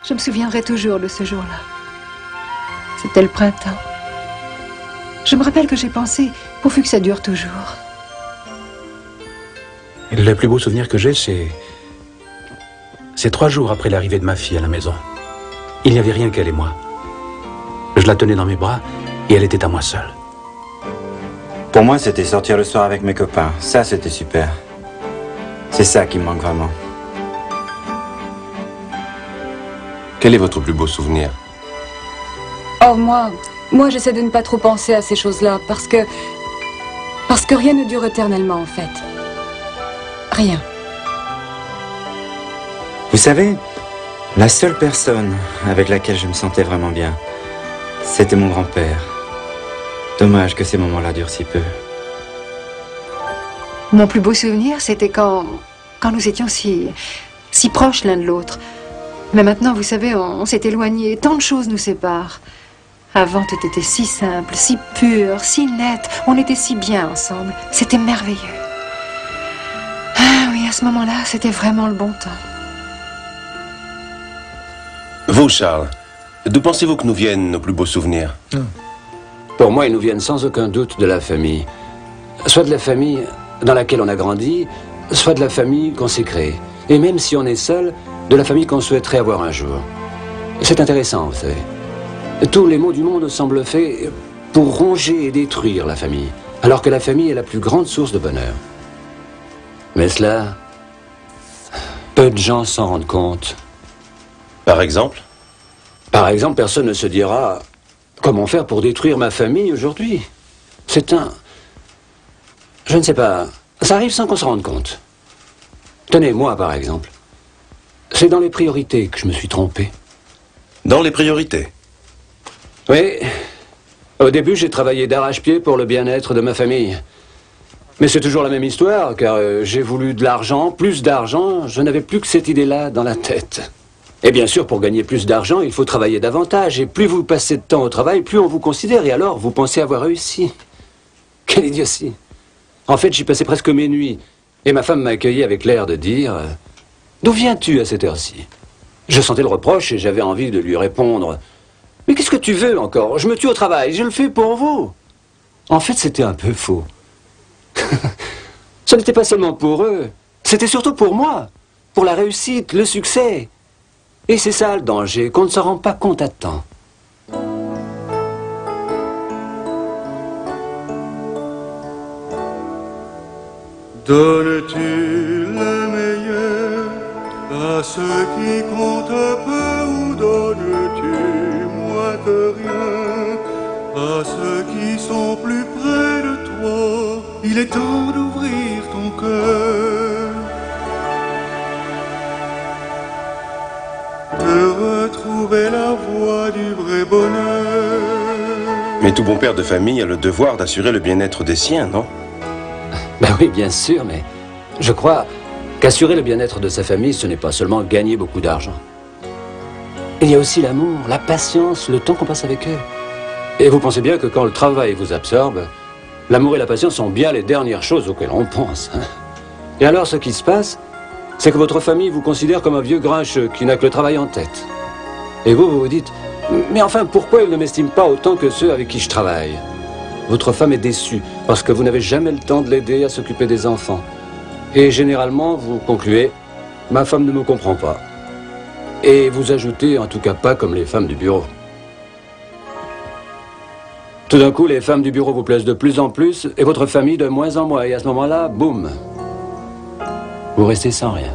Je me souviendrai toujours de ce jour-là. C'était le printemps. Je me rappelle que j'ai pensé, pourvu que ça dure toujours. Et le plus beau souvenir que j'ai, c'est 3 jours après l'arrivée de ma fille à la maison. Il n'y avait rien qu'elle et moi. Je la tenais dans mes bras et elle était à moi seule. Pour moi, c'était sortir le soir avec mes copains. Ça, c'était super. C'est ça qui me manque vraiment. Quel est votre plus beau souvenir? Oh, moi j'essaie de ne pas trop penser à ces choses-là, parce que rien ne dure éternellement, en fait. Rien. Vous savez, la seule personne avec laquelle je me sentais vraiment bien, c'était mon grand-père. Dommage que ces moments-là durent si peu. Mon plus beau souvenir, c'était quand nous étions si proches l'un de l'autre. Mais maintenant, vous savez, on s'est éloignés. Tant de choses nous séparent. Avant, tout était si simple, si pur, si net. On était si bien ensemble. C'était merveilleux. Ah oui, à ce moment-là, c'était vraiment le bon temps. Vous, Charles, d'où pensez-vous que nous viennent nos plus beaux souvenirs? Pour moi, ils nous viennent sans aucun doute de la famille. Soit de la famille dans laquelle on a grandi, soit de la famille qu'on s'est créée. Et même si on est seul, de la famille qu'on souhaiterait avoir un jour. C'est intéressant, vous savez. Tous les maux du monde semblent faits pour ronger et détruire la famille, alors que la famille est la plus grande source de bonheur. Mais cela, peu de gens s'en rendent compte. Par exemple? Par exemple, personne ne se dira « Comment faire pour détruire ma famille aujourd'hui ?» C'est un... Je ne sais pas. Ça arrive sans qu'on se rende compte. Tenez, moi, par exemple. C'est dans les priorités que je me suis trompé. Dans les priorités? Oui. Au début, j'ai travaillé d'arrache-pied pour le bien-être de ma famille. Mais c'est toujours la même histoire, car j'ai voulu de l'argent, plus d'argent. Je n'avais plus que cette idée-là dans la tête. Et bien sûr, pour gagner plus d'argent, il faut travailler davantage. Et plus vous passez de temps au travail, plus on vous considère. Et alors, vous pensez avoir réussi. Quelle idiotie. En fait, j'y passais presque mes nuits. Et ma femme m'a accueilli avec l'air de dire « D'où viens-tu à cette heure-ci » Je sentais le reproche et j'avais envie de lui répondre « Mais qu'est-ce que tu veux encore? Je me tue au travail, je le fais pour vous. » En fait, c'était un peu faux. Ce n'était pas seulement pour eux, c'était surtout pour moi. Pour la réussite, le succès. Et c'est ça le danger, qu'on ne se rend pas compte à temps. Donnes-tu le meilleur à ceux qui comptent peu ou donnes-tu moins que rien à ceux qui sont plus près de toi? Il est temps d'ouvrir ton cœur, de retrouver la voie du vrai bonheur. Mais tout bon père de famille a le devoir d'assurer le bien-être des siens, non? Ben oui, bien sûr, mais je crois qu'assurer le bien-être de sa famille, ce n'est pas seulement gagner beaucoup d'argent. Il y a aussi l'amour, la patience, le temps qu'on passe avec eux. Et vous pensez bien que quand le travail vous absorbe, l'amour et la patience sont bien les dernières choses auxquelles on pense. Et alors, ce qui se passe, c'est que votre famille vous considère comme un vieux grincheux qui n'a que le travail en tête. Et vous vous dites, mais enfin, pourquoi ils ne m'estiment pas autant que ceux avec qui je travaille? Votre femme est déçue parce que vous n'avez jamais le temps de l'aider à s'occuper des enfants. Et généralement, vous concluez, ma femme ne me comprend pas. Et vous ajoutez, en tout cas pas comme les femmes du bureau. Tout d'un coup, les femmes du bureau vous plaisent de plus en plus et votre famille de moins en moins. Et à ce moment-là, boum, vous restez sans rien.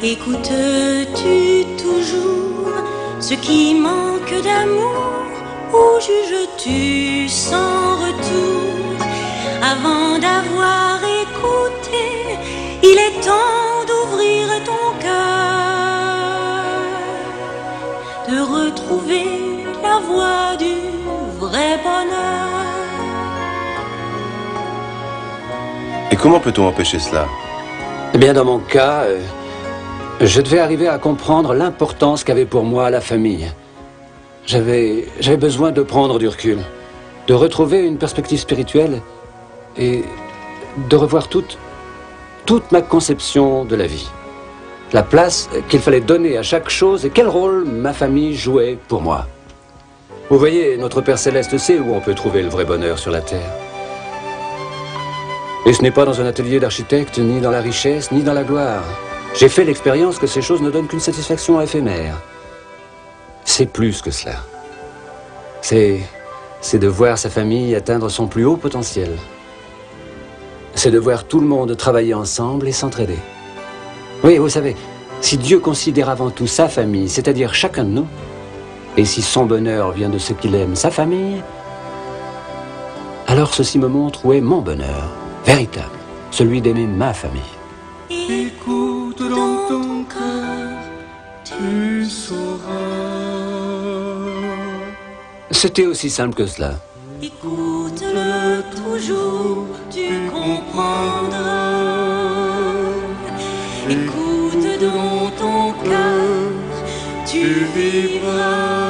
Écoutes-tu toujours ce qui manque d'amour? Ou juges-tu sans retour? Avant d'avoir écouté, il est temps d'ouvrir ton cœur, de retrouver la voie du vrai bonheur. Et comment peut-on empêcher cela? Eh bien, dans mon cas, je devais arriver à comprendre l'importance qu'avait pour moi la famille. J'avais besoin de prendre du recul, de retrouver une perspective spirituelle et de revoir toute ma conception de la vie. la place qu'il fallait donner à chaque chose et quel rôle ma famille jouait pour moi. Vous voyez, notre Père Céleste sait où on peut trouver le vrai bonheur sur la terre. Et ce n'est pas dans un atelier d'architecte, ni dans la richesse, ni dans la gloire. J'ai fait l'expérience que ces choses ne donnent qu'une satisfaction éphémère. C'est plus que cela. C'est de voir sa famille atteindre son plus haut potentiel. C'est de voir tout le monde travailler ensemble et s'entraider. Oui, vous savez, si Dieu considère avant tout sa famille, c'est-à-dire chacun de nous, et si son bonheur vient de ce qu'il aime, sa famille, alors ceci me montre où est mon bonheur, véritable, celui d'aimer ma famille. Écoute dans ton cœur, tu sauras. C'était aussi simple que cela. Écoute-le toujours, tu comprendras. Écoute dans ton cœur, tu vivras.